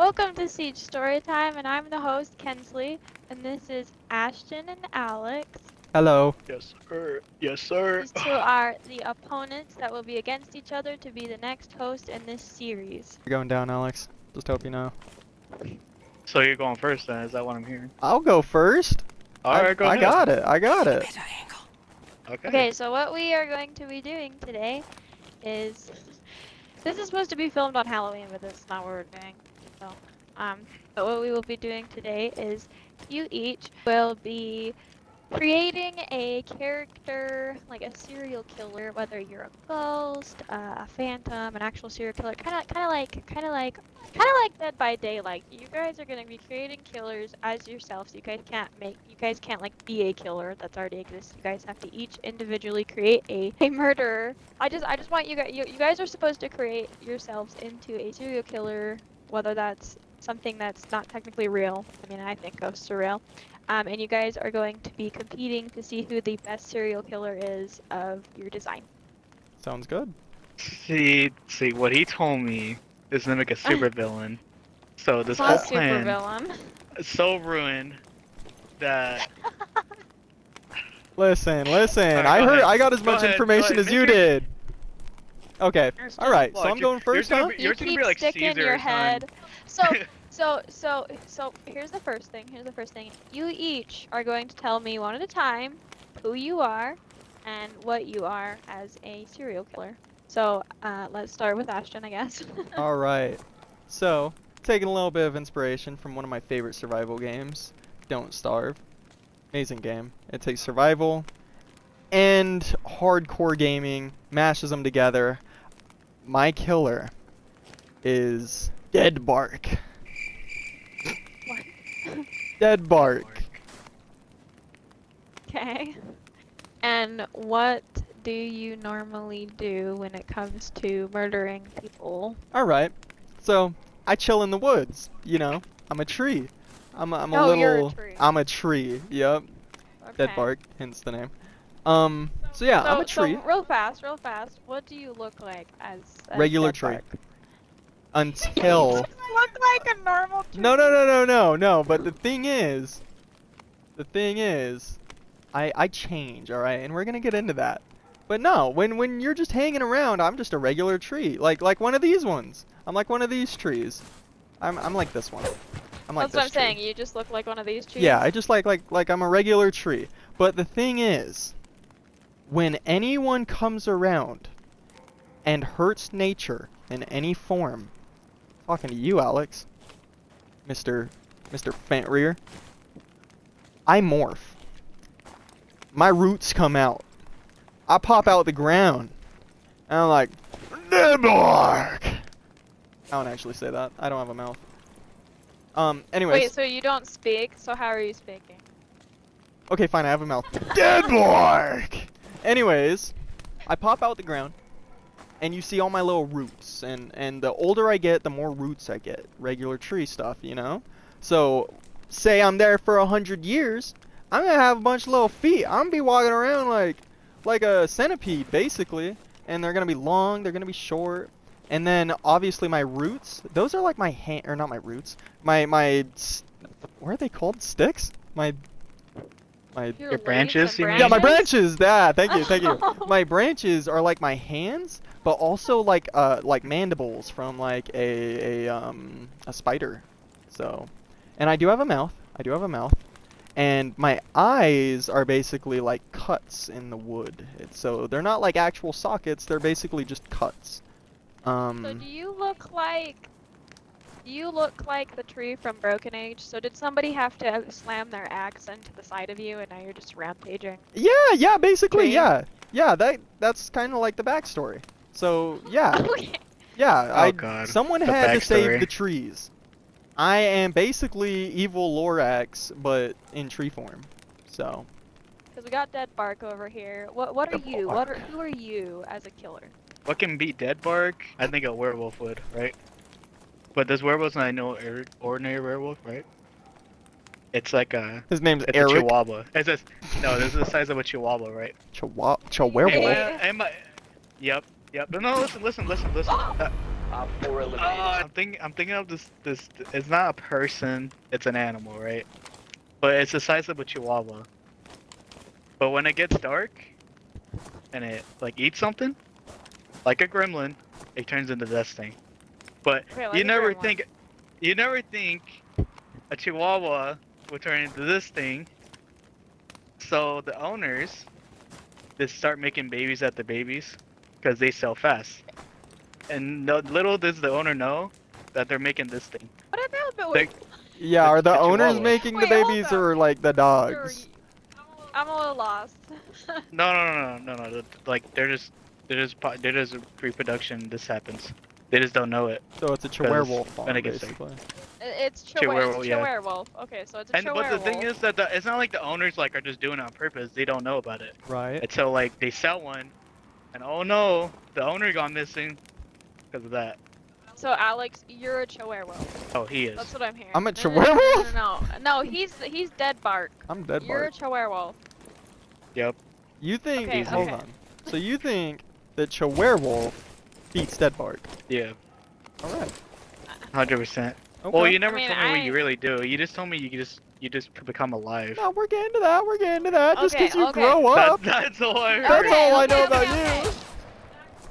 Welcome to Siege Storytime, and I'm the host, Kensley, and this is Ashton and Alex. Hello. Yes, sir. Yes, sir. These two are the opponents that will be against each other to be the next host in this series. You're going down, Alex. Just hope you know. So you're going first, then? Is that what I'm hearing? I'll go first. Alright, go I ahead. got it. I got it. Okay. Okay, so what we are going to be doing today is... This is supposed to be filmed on Halloween, but that's not what we're doing. So, but what we will be doing today is you each will be creating a character, like a serial killer, whether you're a ghost, a phantom, an actual serial killer, kind of like Dead by Daylight. You guys are gonna be creating killers as yourselves. So you guys can't like be a killer that's already exists. You guys have to each individually create a murderer. I just want you guys are supposed to create yourselves into a serial killer, whether that's something that's not technically real. I mean, I think ghosts are real. And you guys are going to be competing to see who the best serial killer is of your design. Sounds good. See, what he told me is to make a supervillain. So this It's not whole a super plan villain. is so ruined that. Listen. Alright, I got as Go much ahead, information go as ahead. you Make your- did. Okay. All right. So I'm going first now. You keep like sticking Caesar your or head. something. So here's the first thing. You each are going to tell me one at a time who you are and what you are as a serial killer. So let's start with Ashton, I guess. All right. So taking a little bit of inspiration from one of my favorite survival games, Don't Starve. Amazing game. It takes survival and hardcore gaming, mashes them together. My killer is Dead Bark. What? Dead Bark. Okay. And what do you normally do when it comes to murdering people? All right. So I chill in the woods. You know, I'm a tree. I'm a Oh, little. you're a tree. I'm a tree. Yep. Dead Okay. Bark. Hence the name. So yeah, I'm a tree. So real fast. What do you look like as a Regular Dead tree. Bark? Until. You just look like a normal tree. No. But the thing is, I change. All right, and we're gonna get into that. But no, when you're just hanging around, I'm just a regular tree, like one of these ones. I'm like one of these trees. I'm like this one. I'm like That's what I'm this tree. saying. You just look like one of these trees. Yeah, I just like I'm a regular tree. But the thing is, when anyone comes around and hurts nature in any form, talking to you, Alex, Mr. Fantrear, I morph. My roots come out. I pop out the ground. And I'm like, Dead Bark! I don't actually say that. I don't have a mouth. Anyways. Wait, so you don't speak? So how are you speaking? Okay, fine, I have a mouth. Dead Bark! Anyways, I pop out the ground, and you see all my little roots, and the older I get, the more roots I get. Regular tree stuff, you know? So, say I'm there for 100 years, I'm gonna have a bunch of little feet. I'm gonna be walking around like a centipede, basically. And they're gonna be long, they're gonna be short. And then, obviously, my roots, those are like my hand, or not my roots, what are they called? Sticks? Your branches, you mean? Yeah, my branches. Thank you. My branches are like my hands, but also like mandibles from like a spider. So, and I do have a mouth. And my eyes are basically like cuts in the wood. So they're not like actual sockets. They're basically just cuts. So do you look like the tree from Broken Age? So did somebody have to slam their axe into the side of you, and now you're just rampaging? Yeah, basically, Tree? yeah. That's kind of like the backstory. So yeah, Okay. yeah. Oh, God. Someone The had to save backstory. the trees. I am basically evil Lorax, but in tree form. So. Because we got Dead Bark over here. What are Dead you? Bark. Who are you as a killer? What can beat Dead Bark? I think a werewolf would, right? But there's werewolves and I know ordinary werewolf, right? It's like a... His name's It's Eric. a chihuahua. No, this is the size of a chihuahua, right? Werewolf. Yep. No, listen. Op 4 eliminated. I'm thinking of this. It's not a person. It's an animal, right? But it's the size of a chihuahua. But when it gets dark, and it like eats something, like a gremlin, it turns into this thing. But Okay, like you a never gremlin. think a chihuahua would turn into this thing. So the owners just start making babies at the babies because they sell fast. And little does the owner know that they're making this thing. What about the They, Yeah, are the the owners chihuahuas. making the Wait, hold babies on. or like the dogs? I'm a little lost. No. Like they're just reproduction. This happens. They just don't know it. So it's a 'Cause chihuahua when farm, it gets dark. basically. It's Chihuahua, yeah. Chihuahua. Okay, so it's a And but the thing Chihuahua. is that it's not like the owners like are just doing it on purpose. They don't know about it Right. until like they sell one, and oh no, the owner gone missing because of that. So Alex, you're a Chihuahua. Oh, he is. That's what I'm hearing. I'm a No, Chihuahua? No, he's dead bark. I'm dead You're a bark. Chihuahua. Yep. You think? Okay, Hold okay. on. So you think that Chihuahua beats dead bark? Yeah. All right. 100%. Okay. Well, you never mean, told me what I- you really do. You just told me you just become alive. No, we're getting to that. We're getting to that. Just Okay, because you okay. grow up. That's all I heard. That's all I know okay, about okay. you.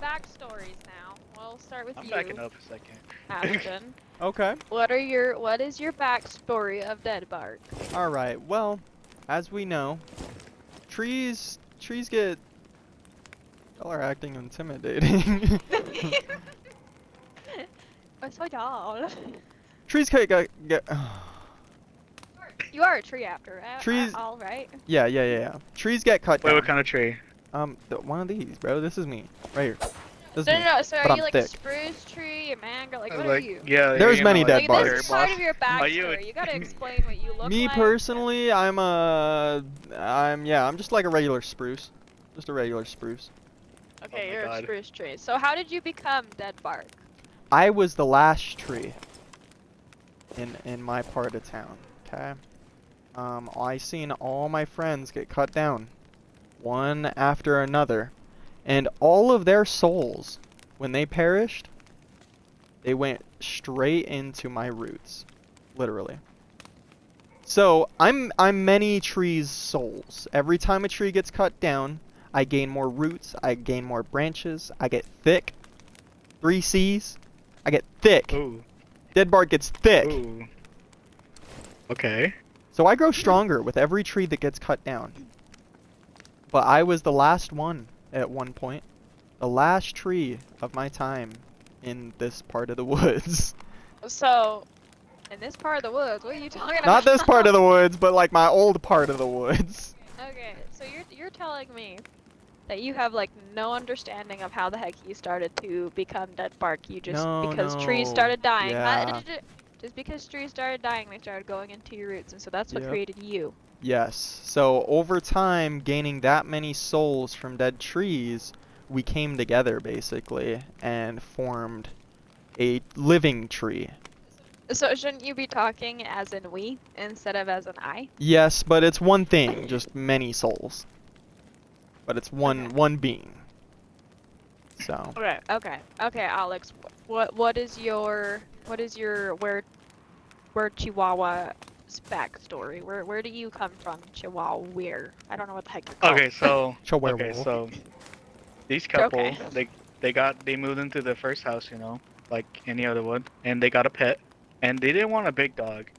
Backstories now. We'll start with I'm you, backing up a second. Ashton. Okay. What is your backstory of dead bark? All right. Well, as we know, trees get. Y'all are acting intimidating. What's so tall? Trees get. You are a tree after. Trees- All right. Yeah. Trees get cut Wait, down. what kind of tree? One of these, bro. This is me, right here. This is No, me. no, no. So but are I'm you like thick. a spruce tree, a mango? Like, I what was are you? Yeah. There's you many know, dead Like, barks. this is part of your Are you backstory. You gotta explain what you look Me like. personally, I'm just like a regular spruce. Just a regular spruce. Okay, Oh my you're a God. spruce tree. So how did you become dead bark? I was the last tree in my part of town, okay? I seen all my friends get cut down, one after another, and all of their souls, when they perished, they went straight into my roots, literally. So I'm many trees' souls. Every time a tree gets cut down, I gain more roots, I gain more branches, I get thick. 3 C's. I get thick. Ooh. Dead bark gets thick. Ooh. Okay. So I grow stronger with every tree that gets cut down. But I was the last one at one point. The last tree of my time in this part of the woods. So, in this part of the woods, what are you talking about? Not this part of the woods, but like my old part of the woods. Okay, so you're telling me that you have like no understanding of how the heck you started to become dead bark. You just because trees No. started dying. Yeah. Just because trees started dying, they started going into your roots, and so that's what Yep. created you. Yes. So over time, gaining that many souls from dead trees, we came together basically and formed a living tree. So shouldn't you be talking as in we instead of as an I? Yes, but it's one thing, just many souls. But it's one being. So Okay, Alex. What is your where Chihuahua's backstory? Where do you come from, Chihuahua? Where? I don't know what the heck you're called. Okay, so Chihuahua. okay, so these couple Okay. they moved into the first house, you know, like any other would, and they got a pet, and they didn't want a big dog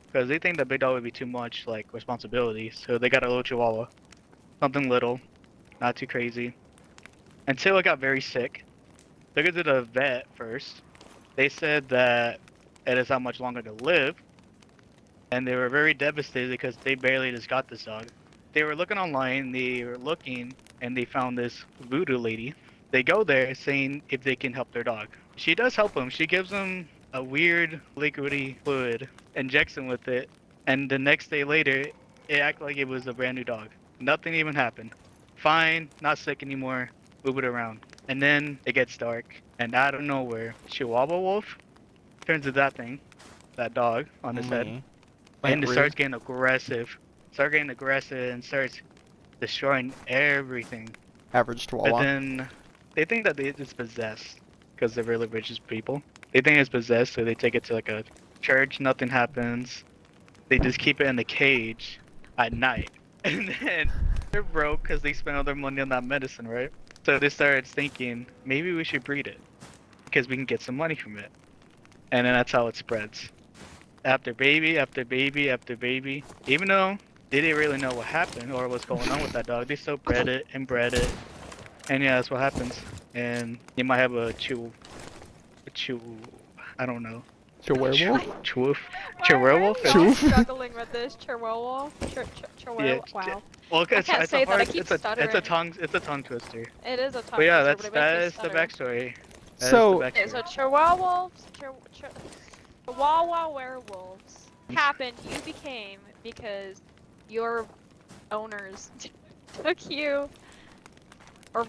because they think the big dog would be too much like responsibility, so they got a little Chihuahua, something little, not too crazy, until it got very sick. Took it to the vet first. They said that it is how much longer to live, and they were very devastated because they barely just got this dog. They were looking online, they were looking, and they found this voodoo lady. They go there saying if they can help their dog. She does help them. She gives them a weird liquidy fluid, injects them with it, and the next day later, it acted like it was a brand new dog. Nothing even happened. Fine, not sick anymore, move it around. And then it gets dark, and out of nowhere, Chihuahua Wolf turns to that thing, that dog on his head, Me. and it Plant starts rude. getting aggressive. And starts destroying everything. Average But Chihuahua. then they think that it's possessed. because they're really religious people. They think it's possessed, so they take it to like a church. Nothing happens. They just keep it in the cage at night, and then they're broke because they spent all their money on that medicine, right? So they started thinking maybe we should breed it because we can get some money from it, and then that's how it spreads. After baby, after baby, after baby. Even though they didn't really know what happened or what's going on with that dog, they still bred it and bred it, and yeah, that's what happens. And you might have a chew, I don't know. Chihuahua? Chewoof? Why are Werewolf? we all Choof. struggling with this? Chihuahua? Yeah. Wow. Well, I it's, can't it's say a that, I hard, keep it's a stuttering. tongue twister. It is a tongue But yeah, twister, but it that makes is me the stutter. backstory. So- Okay, so Chihuahua werewolves happened, you became because your owners took you, or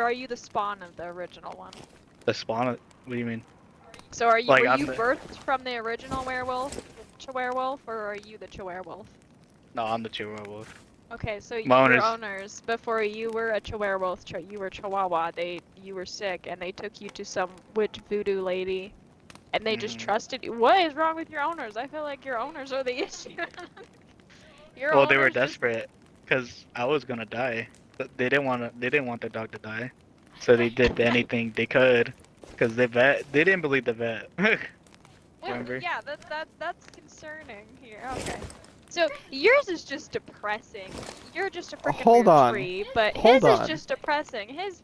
are you the spawn of the original one? The spawn. What do you mean? So are you Like, were I'm you the- birthed from the original werewolf, werewolf, or are you the werewolf? No, I'm the werewolf. Okay, so My your owners- owners, before you were a werewolf, you were Chihuahua. You were sick, and they took you to some witch voodoo lady, and they just Mhm. trusted you. What is wrong with your owners? I feel like your owners are the issue. Your Well, they were owners just- desperate because I was gonna die. But they didn't want the dog to die, so they did anything they could. Cause they didn't believe the vet. Remember? Yeah, that's concerning here. Okay. So yours is just depressing. You're just a freaking Hold weird on. tree, but Hold his on. is just depressing. His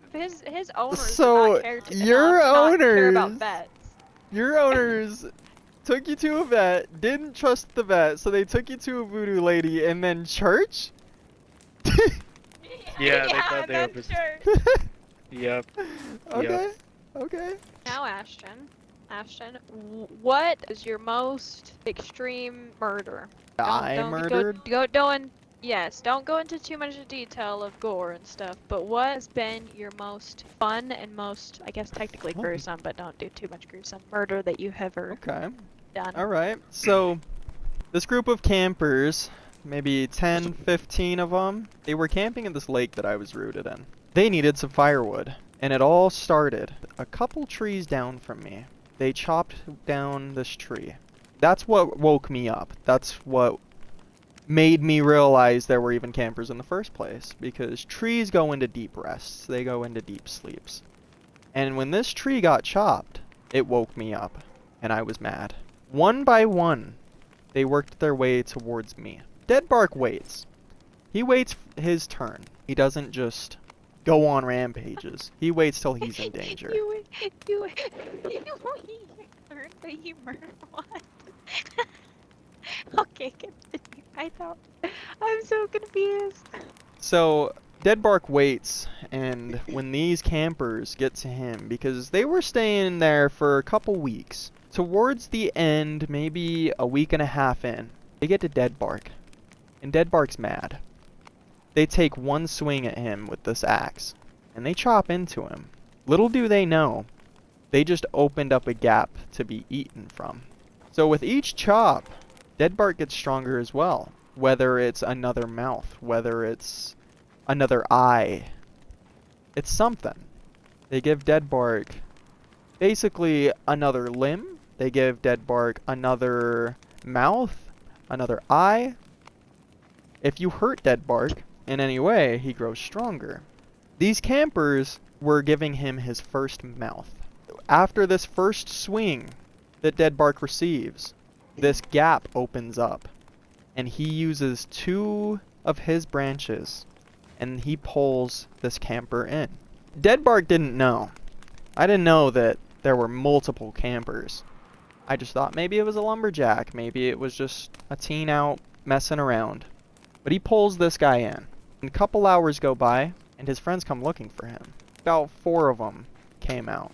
owners did So, not care your enough to not care about owners- vets. Your owners took you to a vet, didn't trust the vet, so they took you to a voodoo lady, and then church? Yeah, they thought they were that's pers- true. Yep. Okay, okay. Now, Ashton, what is your most extreme murder? I murdered? Yes, don't go into too much detail of gore and stuff, but what has been your most fun and most, I guess technically Oh. gruesome, but don't do too much gruesome, murder that you have ever Okay. done? Alright, so this group of campers, maybe 10, 15 of them, they were camping in this lake that I was rooted in. They needed some firewood, and it all started a couple trees down from me. They chopped down this tree. That's what woke me up. That's what made me realize there were even campers in the first place, because trees go into deep rests. They go into deep sleeps. And when this tree got chopped, it woke me up, and I was mad. One by one, they worked their way towards me. Dead Bark waits. He waits his turn. He doesn't just go on rampages. He waits till he's in danger. you learned that you murdered what? Okay, continue. I'm so confused. So, Dead Bark waits, and when these campers get to him, because they were staying there for a couple weeks, towards the end, maybe a week and a half in, they get to Dead Bark, and Dead Bark's mad. They take one swing at him with this axe, and they chop into him. Little do they know, they just opened up a gap to be eaten from. So with each chop, Dead Bark gets stronger as well. Whether it's another mouth, whether it's another eye, it's something. They give Dead Bark basically another limb. They give Dead Bark another mouth, another eye. If you hurt Dead Bark in any way, he grows stronger. These campers were giving him his first mouth. After this first swing that Dead Bark receives, this gap opens up, and he uses two of his branches, and he pulls this camper in. Dead Bark didn't know. I didn't know that there were multiple campers. I just thought maybe it was a lumberjack, maybe it was just a teen out messing around. But he pulls this guy in. And a couple hours go by, and his friends come looking for him. About 4 of them came out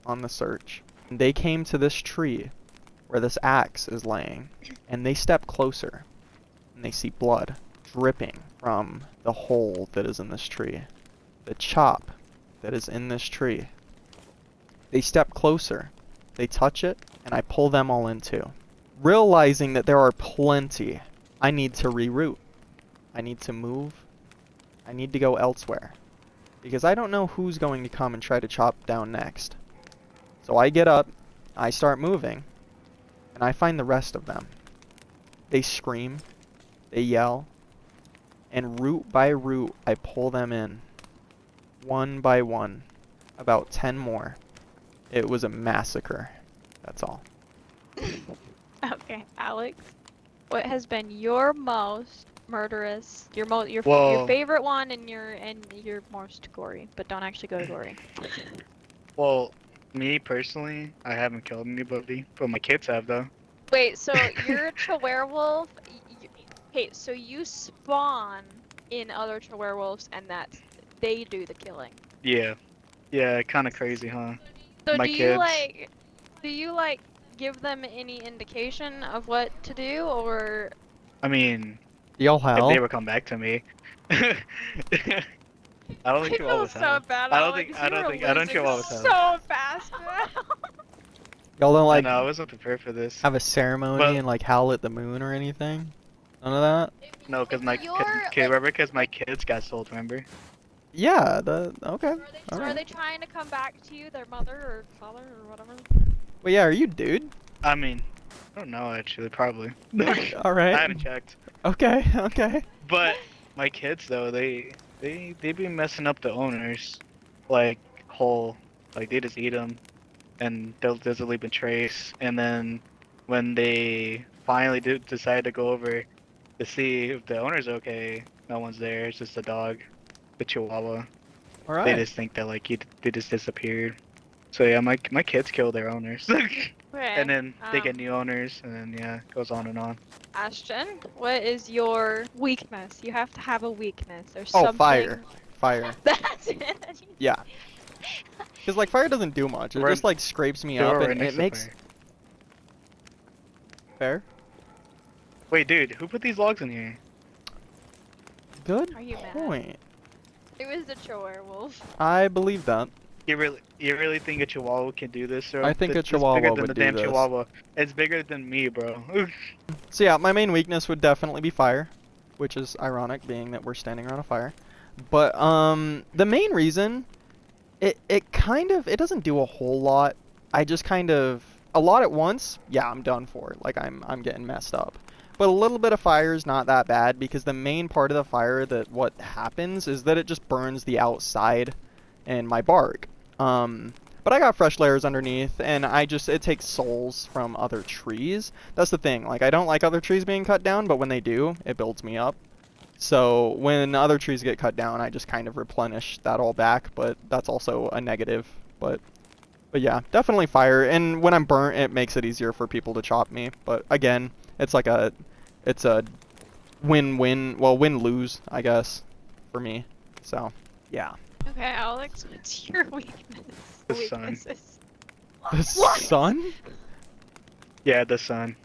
on the search. And they came to this tree where this axe is laying, and they step closer, and they see blood dripping from the hole that is in this tree, the chop that is in this tree. They step closer, they touch it, and I pull them all in too. Realizing that there are plenty, I need to reroute. I need to move. I need to go elsewhere, because I don't know who's going to come and try to chop down next. So I get up, I start moving, and I find the rest of them. They scream, they yell, and root by root, I pull them in. One by one. About 10 more. It was a massacre. That's all. Okay, Alex. What has been your most murderous, your Well, favorite one and your most gory, but don't actually go to gory. well, me personally, I haven't killed anybody, but my kids have though. Wait, so you're a werewolf? Hey, so you spawn in other werewolves, and they do the killing. Yeah, yeah, kind of crazy, huh? So My kids. do you like give them any indication of what to do, or I mean, Y'all if they hell? ever come back to me, I don't I think feel Chihuahuas so have. bad, I don't think. Alex. I You don't were think. I don't losing Chihuahuas have. so fast now. Y'all don't I like know. I wasn't prepared for this. have a ceremony But and like howl at the moon or anything? None of that? no, cause my You're kid. Remember, cause my kids got sold. Remember? Yeah, okay. So are Alright. they trying to come back to you, their mother or father or whatever? Well, yeah, are you dude? I mean, I don't know actually. Probably. I Alright. haven't checked. Okay, okay. But my kids though, they be messing up the owners, like whole, like they just eat them, and they'll just leave a trace. And then when they finally do decide to go over to see if the owner's okay, no one's there. It's just a dog, the Chihuahua. They Alright. just think that like they just disappeared. So yeah, my kids kill their owners, Okay. and then they get new owners, and then yeah, it goes on and on. Ashton, what is your weakness? You have to have a weakness or Oh, something. fire. Fire. That's it. Yeah. Because, like, fire doesn't do much. It We're- just, like, scrapes me They up were right and next it to makes... fire. Fair? Wait, dude, who put these logs in here? Good Are you mad? point. It was the werewolf. I believe that. You really think a Chihuahua can do this, bro? I think a It's bigger Chihuahua than would the do damn this. Chihuahua. It's bigger than me, bro. So yeah, my main weakness would definitely be fire, which is ironic being that we're standing around a fire. But the main reason it doesn't do a whole lot. I just kind of a lot at once, yeah, I'm done for. Like I'm getting messed up. But a little bit of fire is not that bad because the main part of the fire that what happens is that it just burns the outside and my bark. But I got fresh layers underneath, and it takes souls from other trees. That's the thing. Like, I don't like other trees being cut down, but when they do, it builds me up. So when other trees get cut down, I just kind of replenish that all back, but that's also a negative. But yeah, definitely fire. And when I'm burnt, it makes it easier for people to chop me. But again, it's a win-win, well, win-lose, I guess, for me. So, yeah. Okay, Alex, what's your weakness? The sun. Weaknesses. The What? sun? Yeah, the sun.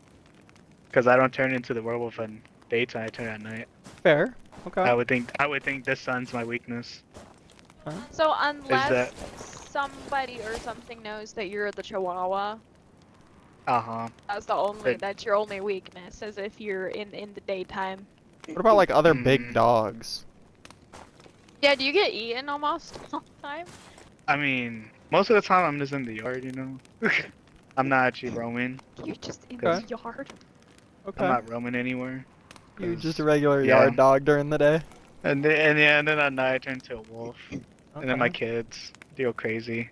Because I don't turn into the werewolf in daytime. I turn at night. Fair. Okay. I would think the sun's my weakness. So unless that- somebody or something knows that you're the Chihuahua, Uh huh. that's your only weakness, as if you're in the daytime. What about, like, other big Mm. dogs? Yeah, do you get eaten almost all the time? I mean, most of the time I'm just in the yard, you know. I'm not actually roaming. You're just in Okay. the yard. Okay. I'm not roaming anywhere. You're 'cause- just a regular yeah. yard dog during the day? And then at night I turn into a wolf. And then my Okay. kids, they go crazy.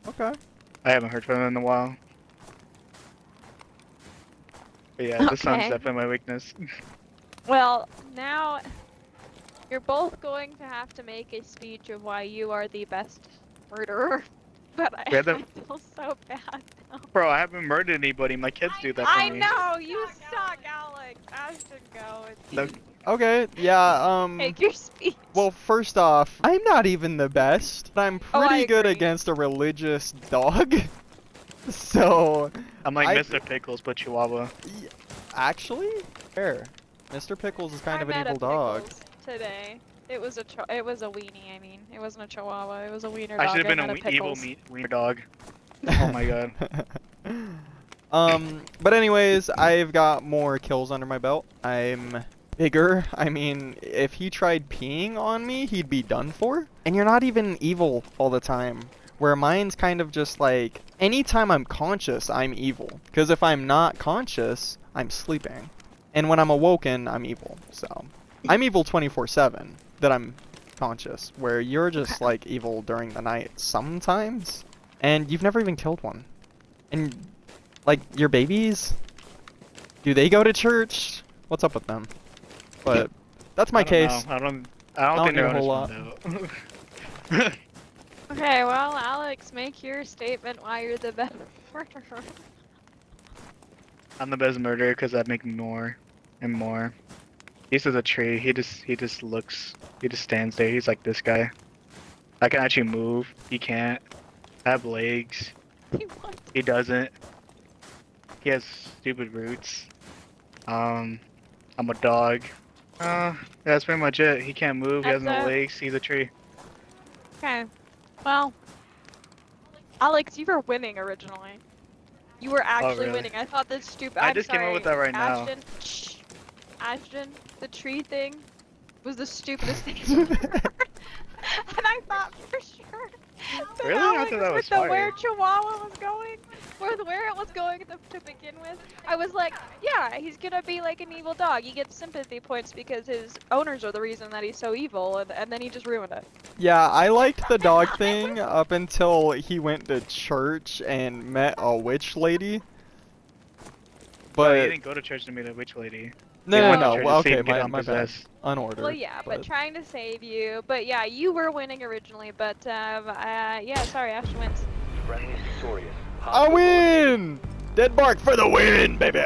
Okay. I haven't heard from them in a while. But yeah, the sun's Okay. definitely my weakness. Well, now you're both going to have to make a speech of why you are the best murderer. But I We had the- feel so bad now. Bro, I haven't murdered anybody. My kids do that for I me. know, you suck, Alex. Ashton, go. No. Okay, yeah, Make your speech. well, first off, I'm not even the best. I'm Oh, I pretty good agree. against a religious dog. So, I'm like I- Mr. Pickles, but Chihuahua. actually, fair. Mr. Pickles is kind I of an met a evil dog. Pickles today. It was a weenie. I mean, it wasn't a Chihuahua. It was a wiener I dog. should have been met an evil Pickles. wiener dog. Oh my god. But anyways, I've got more kills under my belt. I'm bigger. I mean, if he tried peeing on me, he'd be done for. And you're not even evil all the time. where mine's kind of just like anytime I'm conscious, I'm evil. Because if I'm not conscious, I'm sleeping. And when I'm awoken, I'm evil. So I'm evil 24/7 that I'm conscious, where you're just like evil during the night sometimes. And you've never even killed one. And like your babies, do they go to church? What's up with them? But that's my case. I don't don't think need they're a whole honest though. Okay, well, Alex, make your statement why you're the best murderer. I'm the best murderer because I make more and more. He's just a tree. He just looks. He just stands there. He's like this guy. I can actually move. He can't. I have legs. What? He doesn't. He has stupid roots. I'm a dog. That's pretty much it. He can't move. He has That's no it. legs. He's a tree. Okay. Well, Alex, you were winning originally. You were actually really? winning. I thought this stupid. I I'm just came up sorry, with that right now. Ashton. Shh. Ashton, the tree thing was the stupidest thing I've ever heard. And I thought for sure that Really? I Alex thought that was with the where fire. Chihuahua was going, where it was going to begin with. I was like, yeah, he's gonna be like an evil dog. He gets sympathy points because his owners are the reason that he's so evil, and then he just ruined it. Yeah, I liked the dog thing up until he went to church and met a witch lady. But he But didn't go to church to meet a witch lady. no, He no, went to no. church Well, to see okay, him get my bad. unpossessed. Unordered. Well, yeah, but trying to save you. But yeah, you were winning originally. But yeah, sorry, Ashton wins. Friendly is victorious. I win! Dead bark for the win, baby!